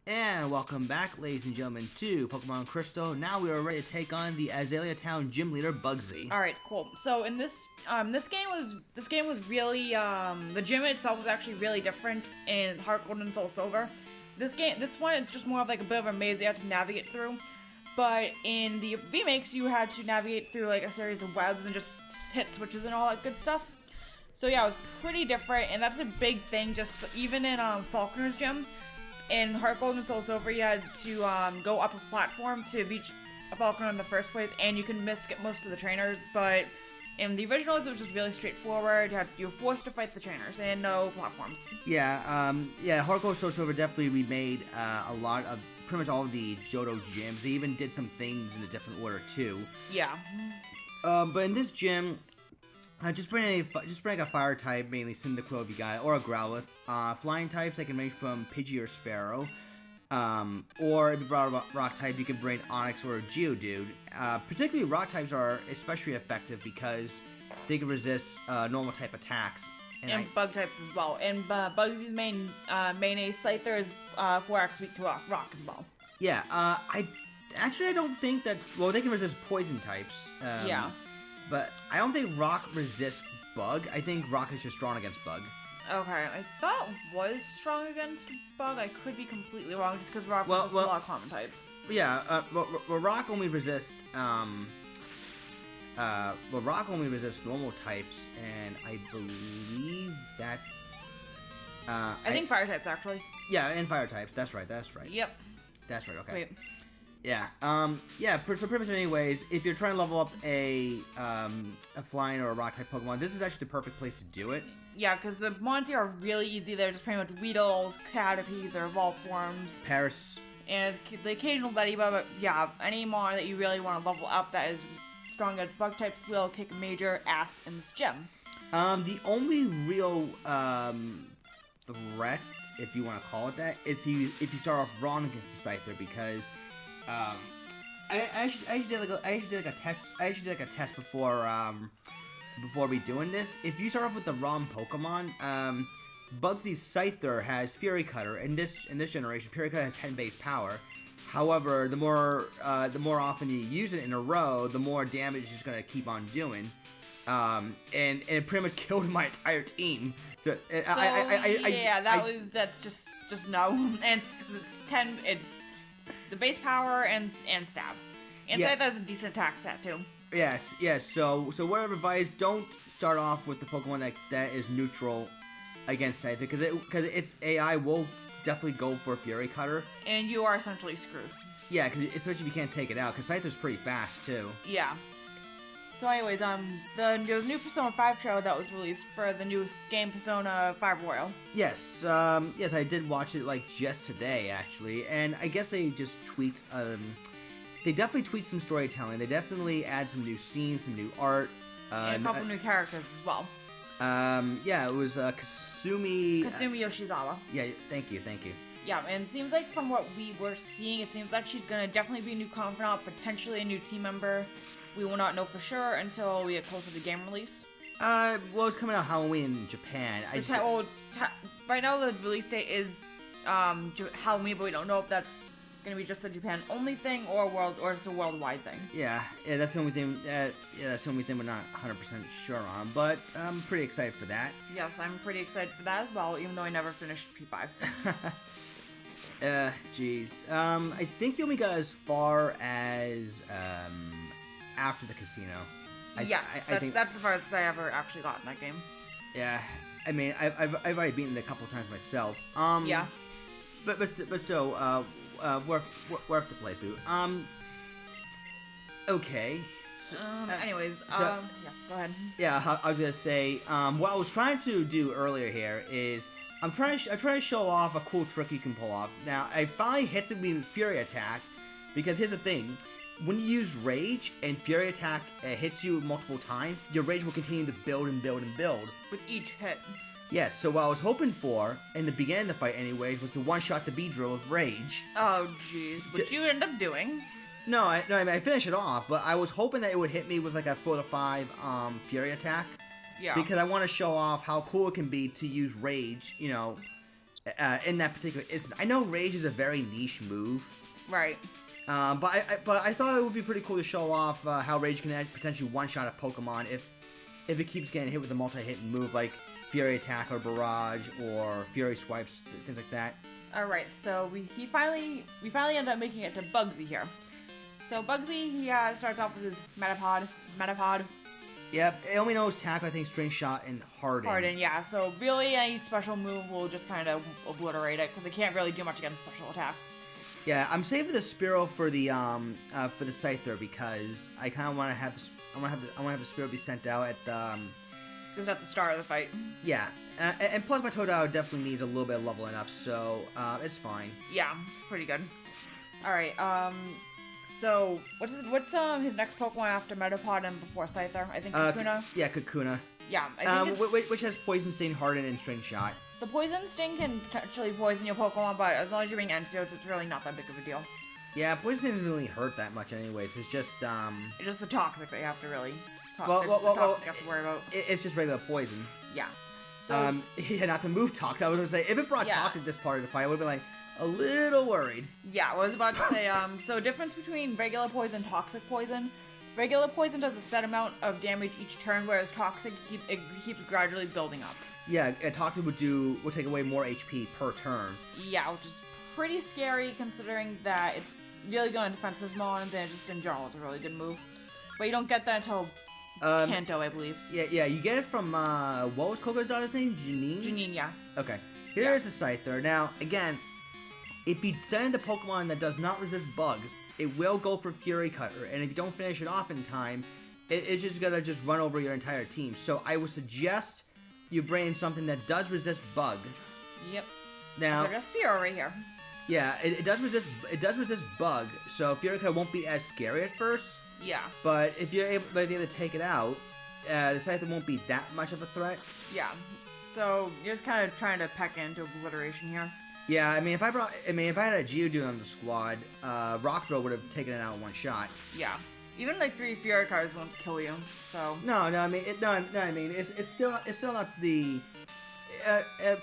And welcome back, ladies and gentlemen, to Pokemon Crystal. Now we are ready to take on the Azalea Town gym leader, Bugsy. All right, cool. So in this game was really the gym itself was actually really different in Heart Gold and Soul Silver. This one, it's just more of like a bit of a maze you have to navigate through. But in the remakes, you had to navigate through like a series of webs and just hit switches and all that good stuff. So yeah, it was pretty different, and that's a big thing. Just even in Falconer's gym. In Heart Gold and Soul Silver, you had to go up a platform to reach a Falconer in the first place, and you can skip most of the trainers, but in the originals, it was just really straightforward. You were forced to fight the trainers, and no platforms. Yeah, Heart Gold and Soul Silver definitely remade a lot of, pretty much all of the Johto gyms. They even did some things in a different order, too. Yeah. But in this gym, just bring a fire type, mainly Cyndaquil if you got it, or a Growlithe. Flying types, they can range from Pidgey or Sparrow. Or if you brought a rock type, you can bring Onix or a Geodude. Particularly rock types are especially effective because they can resist normal type attacks. And bug types as well. And Bugsy's main ace Scyther is 4x weak to rock as well. Yeah, I don't think that, well, they can resist poison types. Yeah. But I don't think Rock resists Bug. I think Rock is just strong against Bug. Okay, I thought it was strong against Bug. I could be completely wrong, just because Rock resists a lot of common types. Yeah, Rock only resists Rock only resists normal types, and I believe that. I think fire types actually. Yeah, and fire types. That's right. Yep. That's right. Okay. Sweet. Yeah. So pretty much, anyways, if you're trying to level up a flying or a rock type Pokemon, this is actually the perfect place to do it. Yeah, because the mons here are really easy. They're just pretty much Weedles, Caterpies, or evolved forms. Paris. And it's the occasional Lediba, but yeah, any mon that you really want to level up that is strong against bug types will kick major ass in this gym. The only real threat, if you want to call it that, is if you start off wrong against the Scyther, because I actually did like a test before we doing this. If you start off with the wrong Pokemon, Bugsy's Scyther has Fury Cutter. In this generation, Fury Cutter has 10 base power. However, the more often you use it in a row, the more damage it's gonna keep on doing. And it pretty much killed my entire team. That's just no. And it's the base power and stab. And Scyther has a decent attack stat too. Yes. So word of advice: don't start off with the Pokemon that is neutral against Scyther, because its AI will definitely go for Fury Cutter. And you are essentially screwed. Yeah, because especially if you can't take it out, because Scyther's pretty fast too. Yeah. So anyways, there was a new Persona 5 trailer that was released for the new game Persona 5 Royal. Yes, I did watch it like just today actually, and I guess they just tweaked, they definitely tweaked some storytelling. They definitely add some new scenes, some new art, and a couple new characters as well. Yeah, it was Kasumi Yoshizawa. Yeah, thank you. Yeah, and it seems like from what we were seeing, it seems like she's gonna definitely be a new confidant, potentially a new team member. We will not know for sure until we get closer to game release. Well, it's coming out Halloween in Japan. Right now the release date is Halloween, but we don't know if that's gonna be just a Japan only thing or it's a worldwide thing. Yeah, that's the only thing. That's the only thing we're not 100% sure on. But I'm pretty excited for that. Yes, I'm pretty excited for that as well, even though I never finished P5. Jeez. I think you only got as far as after the casino. That's the farthest I ever actually got in that game. Yeah, I mean, I've already beaten it a couple times myself. Yeah. But still, worth the playthrough. Okay. Anyways, yeah, go ahead. Yeah, I was gonna say, what I was trying to do earlier here is I'm trying to show off a cool trick you can pull off. Now, I finally hit it with Fury Attack, because here's the thing. When you use Rage and Fury Attack hits you multiple times, your Rage will continue to build and build and build. With each hit. Yes, so what I was hoping for, in the beginning of the fight anyway, was to one-shot the Beedrill with Rage. Oh, jeez. Which you end up doing. No, I finished it off, but I was hoping that it would hit me with like a 4-5 Fury Attack. Yeah. Because I want to show off how cool it can be to use Rage, you know, in that particular instance. I know Rage is a very niche move. Right. But I thought it would be pretty cool to show off how Rage can potentially one-shot a Pokemon if it keeps getting hit with a multi-hit move like Fury Attack or Barrage or Fury Swipes, things like that. All right, so we finally ended up making it to Bugsy here. So Bugsy, he starts off with his Metapod. Yep, it only knows Tackle, I think, String Shot, and Harden. Yeah. So really, any special move will just kind of obliterate it because it can't really do much against special attacks. Yeah, I'm saving the Spearow for the Scyther because I kind of want to have the Spearow be sent out at the. Just at the start of the fight. Yeah, and plus my Totodile definitely needs a little bit of leveling up, so it's fine. Yeah, it's pretty good. All right. So what's his next Pokemon after Metapod and before Scyther? I think Kakuna. Yeah, Kakuna. Yeah, I think which has Poison Sting, Harden, and String Shot. The Poison Sting can potentially poison your Pokemon, but as long as you're being antidotes, it's really not that big of a deal. Yeah, Poison Sting doesn't really hurt that much anyways. It's just It's just the toxic that you have to really. You have to worry about. It's just regular poison. Yeah. So, yeah, not to move Toxic. I was gonna say if it brought Toxic this part of the fight, I would be like a little worried. Yeah, I was about to say. So difference between regular poison and toxic poison. Regular poison does a set amount of damage each turn, whereas toxic it keeps gradually building up. Yeah, Toxic would take away more HP per turn. Yeah, which is pretty scary considering that it's really good on defensive mons and just in general it's a really good move. But you don't get that until Kanto, I believe. Yeah, you get it from what was Coco's daughter's name? Janine, yeah. Okay. Here's the Scyther. Now, again, if you send a Pokemon that does not resist Bug, it will go for Fury Cutter, and if you don't finish it off in time, it's just gonna run over your entire team. So I would suggest you bring in something that does resist Bug. Yep. Now, there's a Spearow right here. Yeah, it does resist. It does resist Bug, so Fury Cutter won't be as scary at first. Yeah. But if you're able to take it out, the Scyther won't be that much of a threat. Yeah. So you're just kind of trying to peck into obliteration here. Yeah, I mean, if I had a Geodude on the squad, Rock Throw would have taken it out in one shot. Yeah. Even like 3 Fury Cutters won't kill you. So. No. I mean, it's still not the.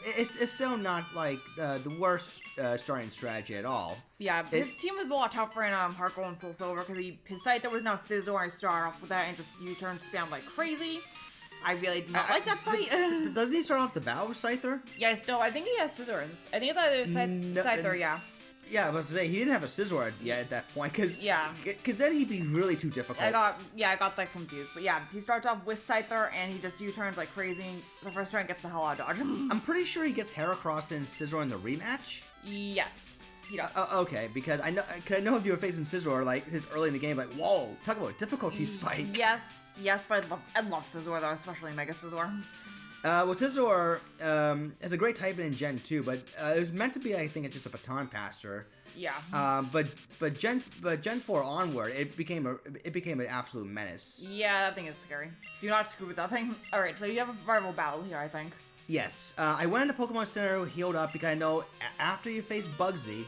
It's still not like the worst starting strategy at all. Yeah, his team was a lot tougher in Heart Gold and Soul Silver because his Scyther was now Scizor. I started off with that and just U-turn spam like crazy. I really do not like that fight. Doesn't he start off the battle with Scyther? Yes, no, I think he has Scizors. I think it's either Scyther, yeah. Yeah, I was to say he didn't have a Scizor yet at that point because then he'd be really too difficult. I got that confused, but yeah, he starts off with Scyther and he just U-turns like crazy. The first turn gets the hell out of dodge. I'm pretty sure he gets Heracross and Scizor in the rematch. Yes, he does. Okay, because I know if you were facing Scizor like early in the game, like whoa, talk about a difficulty spike. Yes, but I love Scizor though, especially Mega Scizor. Well, Scizor has a great type in Gen 2, but it was meant to be, I think, just a baton passer. Yeah. But Gen 4 onward, it became an absolute menace. Yeah, that thing is scary. Do not screw with that thing. All right, so you have a rival battle here, I think. Yes. I went into Pokemon Center, healed up because I know after you face Bugsy,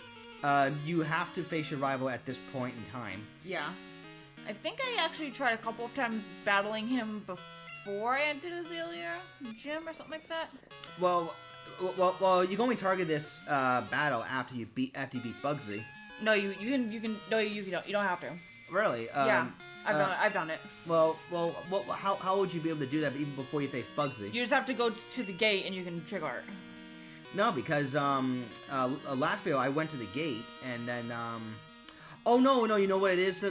you have to face your rival at this point in time. Yeah. I think I actually tried a couple of times battling him before I entered Azalea Gym or something like that. Well, you can only target this battle after you beat Bugsy. No, you don't have to. Really? Yeah, I've done it. Well, how would you be able to do that even before you face Bugsy? You just have to go to the gate and you can trigger it. No, because last video I went to the gate and then oh no, you know what it is?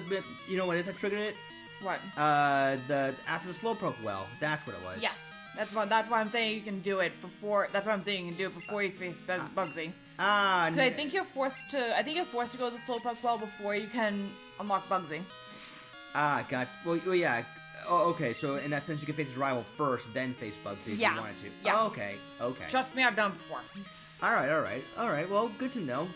You know what it is that triggered it? What? After the Slowpoke well, that's what it was. Yes, that's why I'm saying you can do it before. That's why I'm saying you can do it before you face Bugsy. Because I think you're forced to go to the Slowpoke well before you can unlock Bugsy. Got. Well, yeah. Oh, okay. So in that sense, you can face his rival first, then face Bugsy if you wanted to. Yeah. Oh, okay. Trust me, I've done it before. All right. Well, good to know.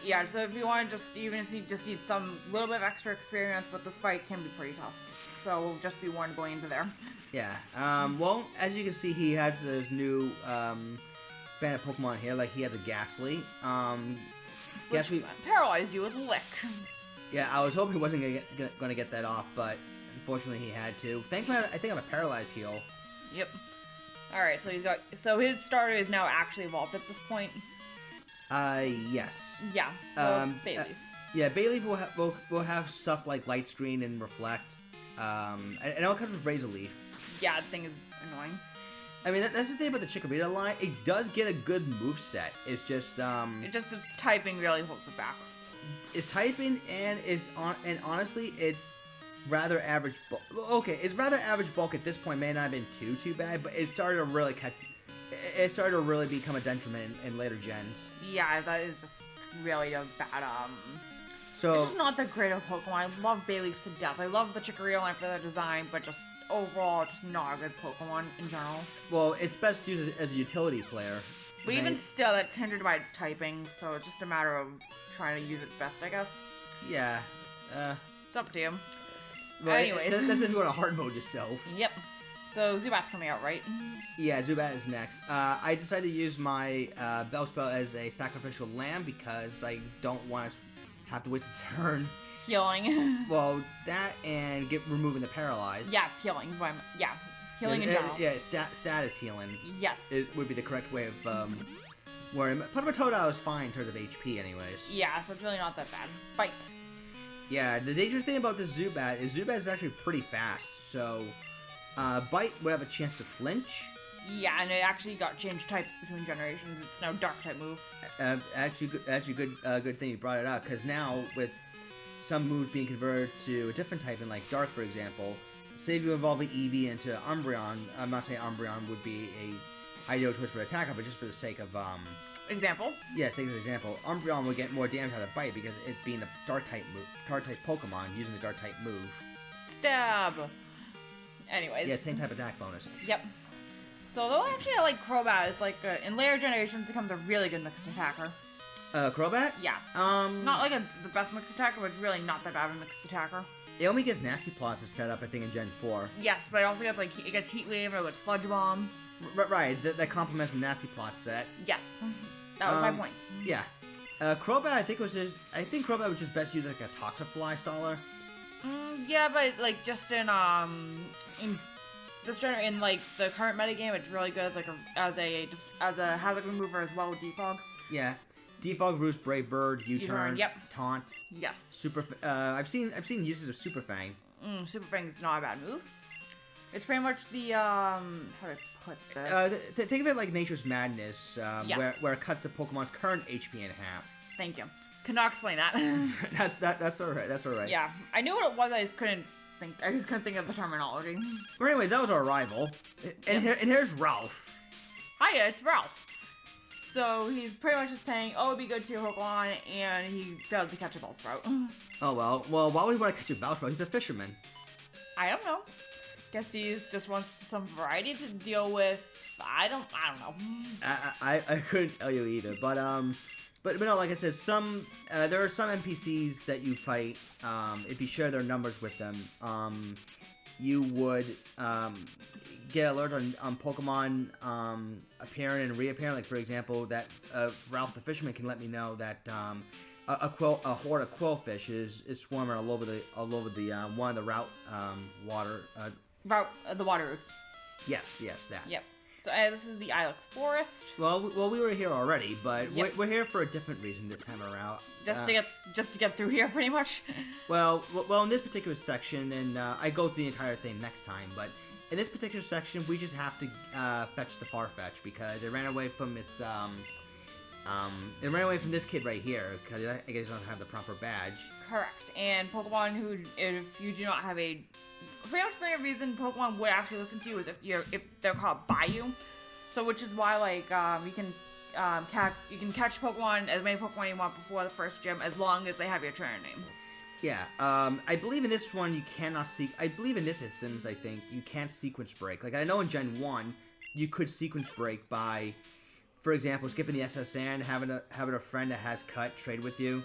Yeah, so if you want to even if you just need some little bit of extra experience, but this fight can be pretty tough. So just be warned going into there. Yeah. Well, as you can see, he has his new band of Pokemon here. Like he has a Ghastly. Ghastly paralyzed you with Lick. Yeah, I was hoping he wasn't gonna get that off, but unfortunately he had to. Thankfully, I think I have a Paralyzed heal. Yep. Alright, so his starter is now actually evolved at this point. Yes. Yeah. So Bayleaf. Yeah, Bayleaf will have stuff like Light Screen and Reflect. And it all comes with Razor Leaf. Yeah, the thing is annoying. I mean, that's the thing about the Chikorita line. It does get a good moveset. It's just its typing really holds it back. It's typing and honestly, it's rather average bulk. Okay, it's rather average bulk at this point. May not have been too bad, but it started to really It started to really become a detriment in later gens. Yeah, that is just really a bad So it's just not that great of a Pokemon. I love Bayleaf to death. I love the Chikorita line for their design, but just overall, just not a good Pokemon in general. Well, it's best used as a utility player. But even still, that's hindered by its typing, so it's just a matter of trying to use it best, I guess. Yeah. It's up to you. Well, anyways. That's if you want to hard mode yourself. Yep. So Zubat's coming out, right? Yeah, Zubat is next. I decided to use my Bellspell as a sacrificial lamb because I don't want to have to waste a turn. Healing. Well, that and removing the paralyze. Yeah, healing is what I'm... Yeah, healing in general. Yeah, status healing. Yes. Would be the correct way of wording it. Totodile is fine in terms of HP anyways. Yeah, so it's really not that bad. Bite. Yeah, the dangerous thing about this Zubat is actually pretty fast, so Bite would have a chance to flinch. Yeah, and it actually got changed types between generations. It's now dark type move. Good thing you brought it up, because now with some moves being converted to a different type, in like Dark, for example, say if you evolve the Eevee into Umbreon, I'm not saying Umbreon would be a ideal choice for attacker, but just for the sake of example. Yeah, sake of example, Umbreon would get more damage out of Bite because it being a Dark type Pokemon using the Dark type move. Stab. Anyways. Yeah, same type of attack bonus. Yep. So though actually I like Crobat, it's like in later generations becomes a really good mixed attacker. Crobat? Yeah. Not like the best mixed attacker, but really not that bad of a mixed attacker. It only gets Nasty Plots to set up, I think, in Gen 4. Yes, but it also gets it gets Heat Wave or with Sludge Bomb. Right, that complements the Nasty Plot set. Yes. That was my point. Yeah. Crobat, I think Crobat was just best used like a Toxifly staller. Yeah, but like just in like the current metagame, it's really good as a hazard remover as well with Defog. Yeah, Defog, Roost, Brave Bird, U-turn, yep. Taunt. Yes. Super. I've seen uses of Super Fang. Super Fang is not a bad move. It's pretty much the how do I put this? Think of it like Nature's Madness, yes. where it cuts the Pokemon's current HP in half. Thank you. Could not explain that. That's alright. That's alright. Yeah, I knew what it was. I just couldn't think of the terminology. But anyway, that was our rival, and here's Ralph. Hiya, it's Ralph. So he's pretty much just saying, "Oh, it'd be good to your Pokemon," and he failed to catch a Bellsprout. Oh well. Why would he want to catch a Bellsprout? He's a fisherman. I don't know. Guess he just wants some variety to deal with. I don't know. I couldn't tell you either, but no, like I said, there are some NPCs that you fight. If you share their numbers with them, you would get alert on Pokemon appearing and reappearing. Like for example, that Ralph the Fisherman can let me know that a horde of quillfish is swarming all over the one of the route the water routes. Yes, that. Yep. So this is the Ilex Forest. Well, we were here already, but yep. we're here for a different reason this time around. Just to get through here, pretty much. Well, in this particular section, and I go through the entire thing next time, but in this particular section, we just have to fetch the Farfetch'd because it ran away from its it ran away from this kid right here because I guess it doesn't have the proper badge. Correct. And Pokemon who, if you do not have a pretty much the only reason Pokemon would actually listen to you is if they're caught by you. So which is why like you can catch Pokemon as many Pokemon you want before the first gym as long as they have your trainer name. Yeah, I believe in this one you cannot I believe in this instance I think you can't sequence break. Like I know in Gen 1 you could sequence break by, for example, skipping the SSN, having a friend that has cut trade with you,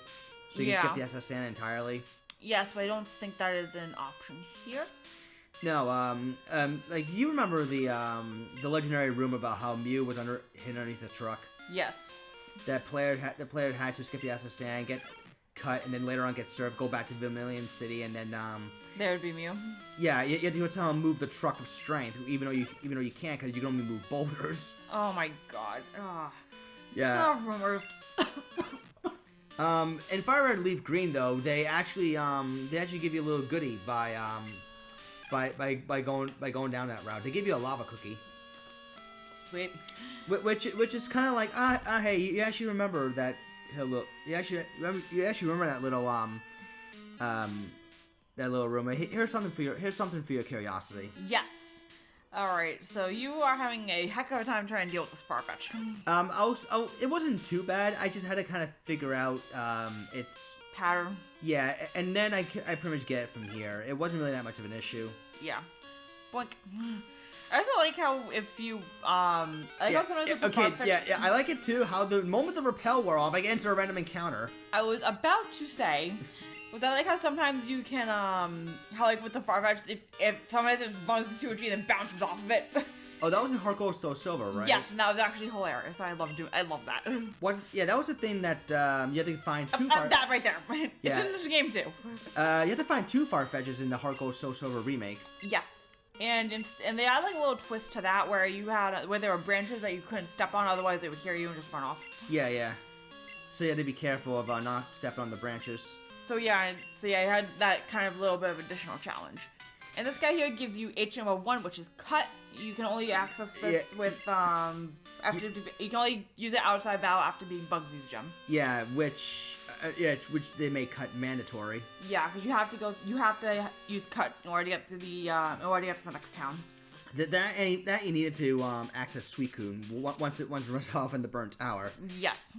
so you can skip the SSN entirely. Yes, but I don't think that is an option here. No, like you remember the legendary rumor about how Mew was hidden underneath the truck. Yes. The player had to skip the SSN, get cut, and then later on get served, go back to Vermilion City, and then there would be Mew. Yeah, you have to tell him move the truck of strength, even though you can't because you can only move boulders. Oh my god. Oh. Yeah. Oh, rumors. In Fire Red Leaf Green though, they actually give you a little goodie by going down that route. They give you a lava cookie. Sweet. Which is kind of like hey, you actually remember that. Hello, you actually remember that little room. Here's something for your curiosity. Yes. All right. So you are having a heck of a time trying to deal with this Farfetch'd. It wasn't too bad. I just had to kind of figure out its pattern. Yeah, and then I pretty much get it from here. It wasn't really that much of an issue. Yeah. Boink. I also like how if you how sometimes with the Farfetch'd, yeah, I like it too. How the moment the rappel wore off, I get into a random encounter. I was about to say, was I like how sometimes you can how like with the Farfetch'd, if sometimes it runs into a tree and then bounces off of it. Oh, that was in Heart Gold Stone Silver, right? Yes, and that was actually hilarious. I love that. What? Yeah, that was the thing that you had to find two. That right there. Yeah. It's in the game too. You had to find two Farfetch'ds in the Heart Gold Stone Silver remake. Yes. And they had like a little twist to that where where there were branches that you couldn't step on, otherwise they would hear you and just run off. Yeah. So you had to be careful of not stepping on the branches. So yeah, I had that kind of little bit of additional challenge. And this guy here gives you HMO1, which is cut. You can only access this with you can only use it outside battle after being Bugsy's gem. Yeah, which they make cut mandatory. Yeah, because you have to use cut in order to get to the next town. That you needed to access Suicune once it runs off in the burnt tower. Yes.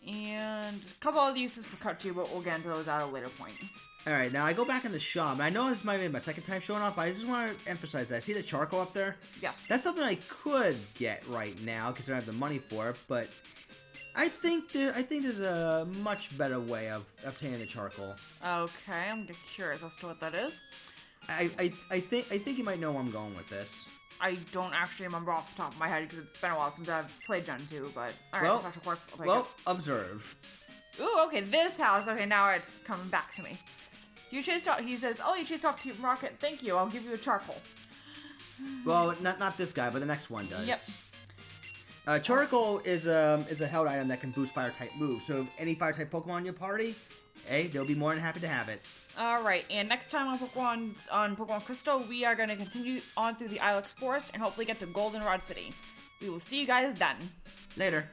And a couple of uses for cut too, but we'll get into those at a later point. Alright, now I go back in the shop, and I know this might be my second time showing off, but I just want to emphasize that. See the charcoal up there? Yes. That's something I could get right now, because I don't have the money for it, but I think there's a much better way of obtaining the charcoal. Okay, I'm curious as to what that is. I think you might know where I'm going with this. I don't actually remember off the top of my head, because it's been a while since I've played Gen 2, but alright, observe. Ooh, okay, this house. Okay, now it's coming back to me. You chased off. He says, "Oh, you chased off Team Rocket. Thank you. I'll give you a charcoal." Well, not this guy, but the next one does. Yep. Charcoal is a held item that can boost fire type moves. So any fire type Pokemon in your party, hey, they'll be more than happy to have it. All right, and next time on Pokemon Crystal, we are going to continue on through the Ilex Forest and hopefully get to Goldenrod City. We will see you guys then. Later.